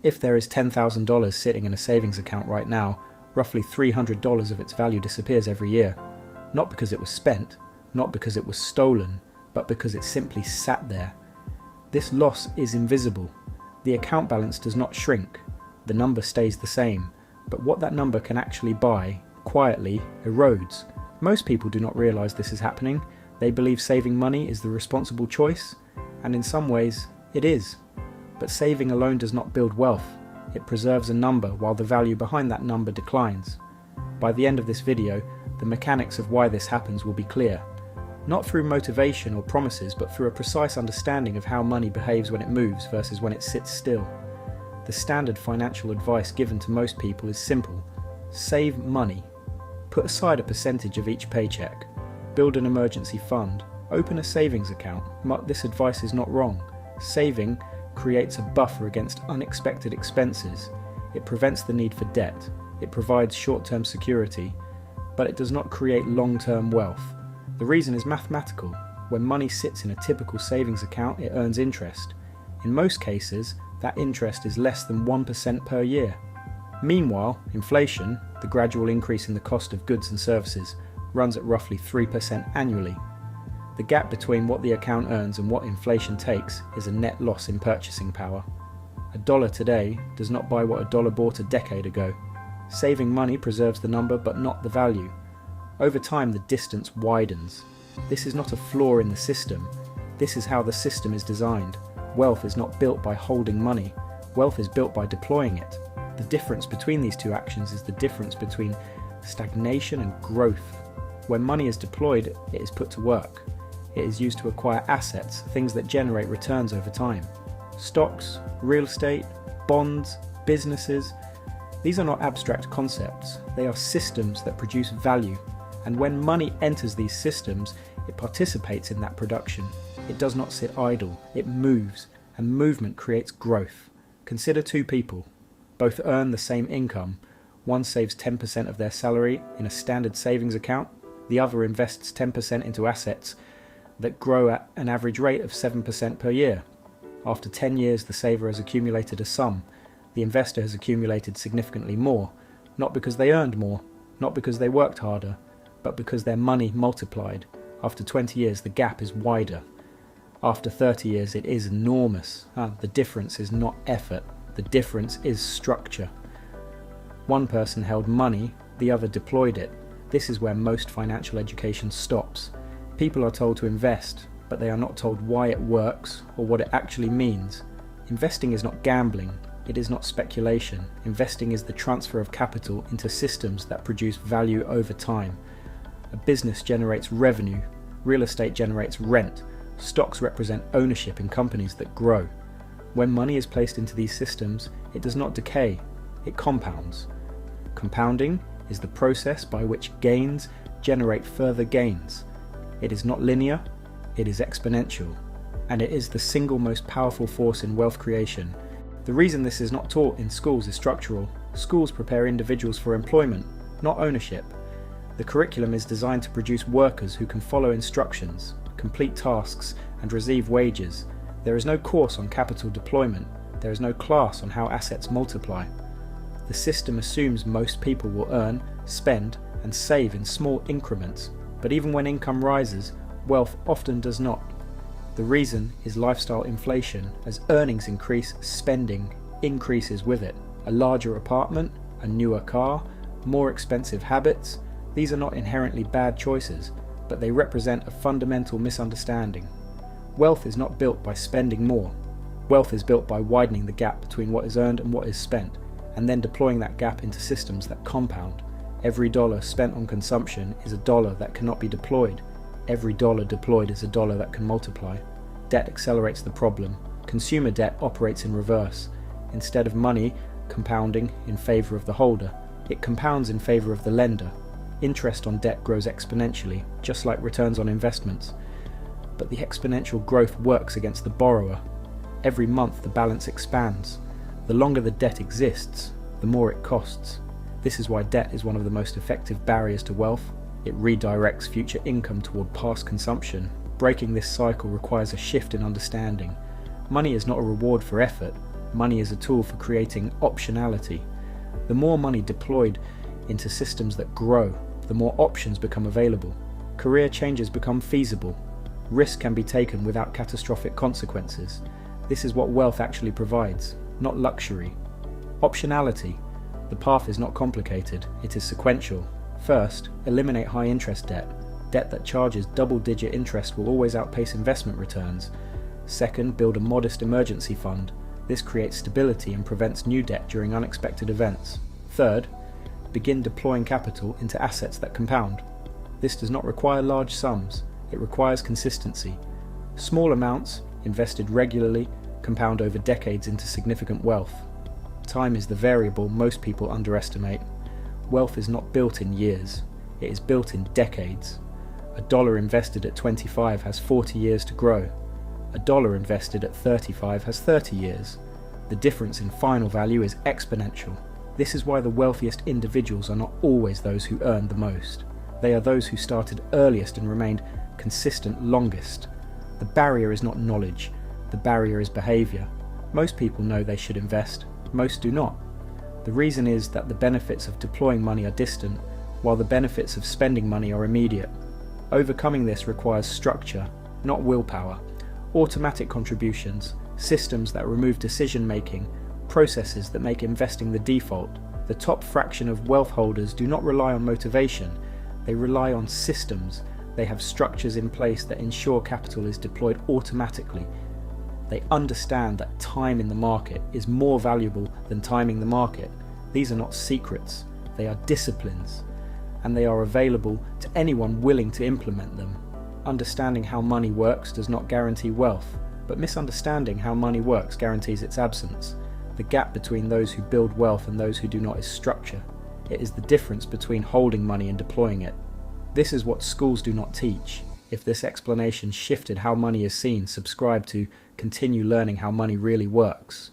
If there is $10,000 sitting in a savings account right now, roughly $300 of its value disappears every year. Not because it was spent, not because it was stolen, but because it simply sat there. This loss is invisible. The account balance does not shrink. The number stays the same, but what that number can actually buy, quietly, erodes. Most people do not realize this is happening. They believe saving money is the responsible choice, and in some ways, it is. But saving alone does not build wealth. It preserves a number while the value behind that number declines. By the end of this video, the mechanics of why this happens will be clear. Not through motivation or promises, but through a precise understanding of how money behaves when it moves versus when it sits still. The standard financial advice given to most people is simple. Save money. Put aside a percentage of each paycheck. Build an emergency fund. Open a savings account. This advice is not wrong. Saving creates a buffer against unexpected expenses. It prevents the need for debt. It provides short-term security, but it does not create long-term wealth. The reason is mathematical. When money sits in a typical savings account, it earns interest. In most cases, that interest is less than 1% per year. Meanwhile, inflation, the gradual increase in the cost of goods and services, runs at roughly 3% annually. The gap between what the account earns and what inflation takes is a net loss in purchasing power. $1 today does not buy what $1 bought a decade ago. Saving money preserves the number but not the value. Over time, the distance widens. This is not a flaw in the system. This is how the system is designed. Wealth is not built by holding money. Wealth is built by deploying it. The difference between these two actions is the difference between stagnation and growth. When money is deployed, it is put to work. It is used to acquire assets, things that generate returns over time. Stocks, real estate, bonds, businesses. These are not abstract concepts. They are systems that produce value. And when money enters these systems, it participates in that production. It does not sit idle. It moves, and movement creates growth. Consider two people. Both earn the same income. One saves 10% of their salary in a standard savings account. The other invests 10% into assets that grow at an average rate of 7% per year. After 10 years, the saver has accumulated a sum. The investor has accumulated significantly more, not because they earned more, not because they worked harder, but because their money multiplied. After 20 years, the gap is wider. After 30 years, it is enormous. The difference is not effort. The difference is structure. One person held money, the other deployed it. This is where most financial education stops. People are told to invest, but they are not told why it works or what it actually means. Investing is not gambling. It is not speculation. Investing is the transfer of capital into systems that produce value over time. A business generates revenue. Real estate generates rent. Stocks represent ownership in companies that grow. When money is placed into these systems, it does not decay. It compounds. Compounding is the process by which gains generate further gains. It is not linear, it is exponential, and it is the single most powerful force in wealth creation. The reason this is not taught in schools is structural. Schools prepare individuals for employment, not ownership. The curriculum is designed to produce workers who can follow instructions, complete tasks, and receive wages. There is no course on capital deployment. There is no class on how assets multiply. The system assumes most people will earn, spend, and save in small increments. But even when income rises, wealth often does not. The reason is lifestyle inflation. As earnings increase, spending increases with it. A larger apartment, a newer car, more expensive habits. These are not inherently bad choices, but they represent a fundamental misunderstanding. Wealth is not built by spending more. Wealth is built by widening the gap between what is earned and what is spent, and then deploying that gap into systems that compound. Every dollar spent on consumption is a dollar that cannot be deployed. Every dollar deployed is a dollar that can multiply. Debt accelerates the problem. Consumer debt operates in reverse. Instead of money compounding in favor of the holder, it compounds in favor of the lender. Interest on debt grows exponentially, just like returns on investments. But the exponential growth works against the borrower. Every month the balance expands. The longer the debt exists, the more it costs. This is why debt is one of the most effective barriers to wealth. It redirects future income toward past consumption. Breaking this cycle requires a shift in understanding. Money is not a reward for effort. Money is a tool for creating optionality. The more money deployed into systems that grow, the more options become available. Career changes become feasible. Risk can be taken without catastrophic consequences. This is what wealth actually provides, not luxury. Optionality. The path is not complicated, it is sequential. First, eliminate high interest debt. Debt that charges double-digit interest will always outpace investment returns. Second, build a modest emergency fund. This creates stability and prevents new debt during unexpected events. Third, begin deploying capital into assets that compound. This does not require large sums, it requires consistency. Small amounts, invested regularly, compound over decades into significant wealth. Time is the variable most people underestimate. Wealth is not built in years, it is built in decades. $1 invested at 25 has 40 years to grow. $1 invested at 35 has 30 years. The difference in final value is exponential. This is why the wealthiest individuals are not always those who earned the most. They are those who started earliest and remained consistent longest. The barrier is not knowledge, the barrier is behaviour. Most people know they should invest, most do not. The reason is that the benefits of deploying money are distant, while the benefits of spending money are immediate. Overcoming this requires structure, not willpower. Automatic contributions, systems that remove decision-making, processes that make investing the default. The top fraction of wealth holders do not rely on motivation, they rely on systems. They have structures in place that ensure capital is deployed automatically. They understand that time in the market is more valuable than timing the market. These are not secrets, they are disciplines, and they are available to anyone willing to implement them. Understanding how money works does not guarantee wealth, but misunderstanding how money works guarantees its absence. The gap between those who build wealth and those who do not is structure. It is the difference between holding money and deploying it. This is what schools do not teach. If this explanation shifted how money is seen, subscribe to continue learning how money really works.